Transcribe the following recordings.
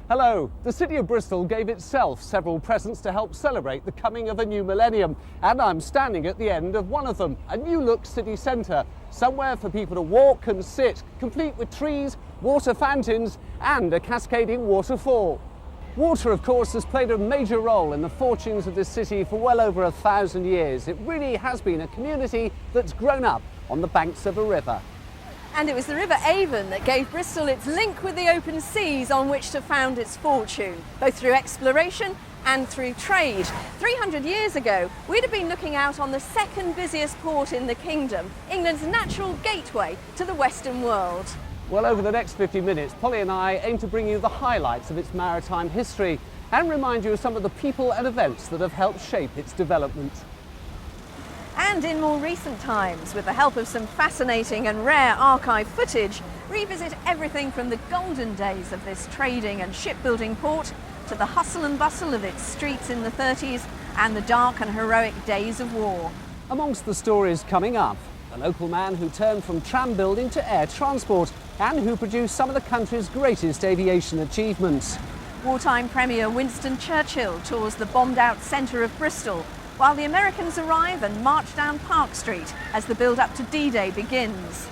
Hello. The city of Bristol gave itself several presents to help celebrate the coming of a new millennium, and I'm standing at the end of one of them, a new-look city centre, somewhere for people to walk and sit, complete with trees, water fountains and a cascading waterfall. Water, of course, has played a major role in the fortunes of this city for well over 1,000 years. It really has been a community that's grown up on the banks of a river. And it was the River Avon that gave Bristol its link with the open seas on which to found its fortune, both through exploration and through trade. 300 years ago, we'd have been looking out on the second busiest port in the kingdom, England's natural gateway to the Western world. Well, over the next 50 minutes, Polly and I aim to bring you the highlights of its maritime history and remind you of some of the people and events that have helped shape its development. And in more recent times, with the help of some fascinating and rare archive footage, revisit everything from the golden days of this trading and shipbuilding port to the hustle and bustle of its streets in the 30s and the dark and heroic days of war. Amongst the stories coming up, a local man who turned from tram building to air transport and who produced some of the country's greatest aviation achievements. Wartime Premier Winston Churchill tours the bombed-out centre of Bristol, while the Americans arrive and march down Park Street as the build-up to D-Day begins.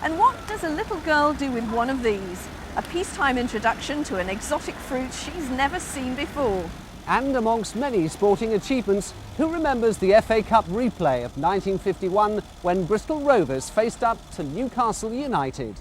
And what does a little girl do with one of these? A peacetime introduction to an exotic fruit she's never seen before. And amongst many sporting achievements, who remembers the FA Cup replay of 1951 when Bristol Rovers faced up to Newcastle United?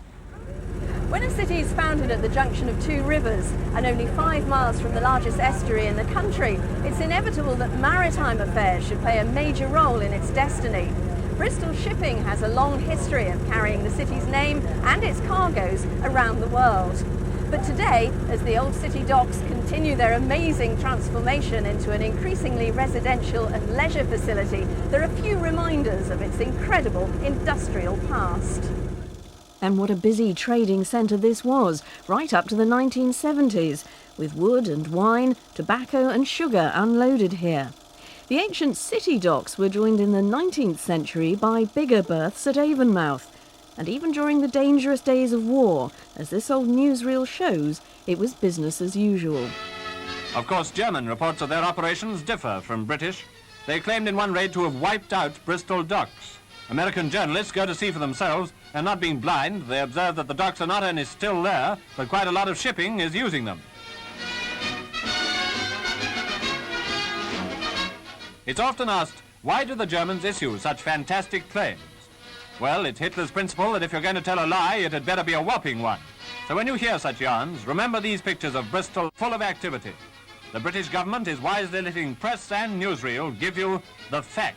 When a city is founded at the junction of two rivers and only 5 miles from the largest estuary in the country, it's inevitable that maritime affairs should play a major role in its destiny. Bristol Shipping has a long history of carrying the city's name and its cargoes around the world. But today, as the old city docks continue their amazing transformation into an increasingly residential and leisure facility, there are few reminders of its incredible industrial past. And what a busy trading centre this was, right up to the 1970s, with wood and wine, tobacco and sugar unloaded here. The ancient city docks were joined in the 19th century by bigger berths at Avonmouth. And even during the dangerous days of war, as this old newsreel shows, it was business as usual. Of course, German reports of their operations differ from British. They claimed in one raid to have wiped out Bristol Docks. American journalists go to see for themselves, and not being blind, they observe that the docks are not only still there, but quite a lot of shipping is using them. It's often asked, why do the Germans issue such fantastic claims? Well, it's Hitler's principle that if you're going to tell a lie, it had better be a whopping one. So when you hear such yarns, remember these pictures of Bristol full of activity. The British government is wisely letting press and newsreel give you the facts.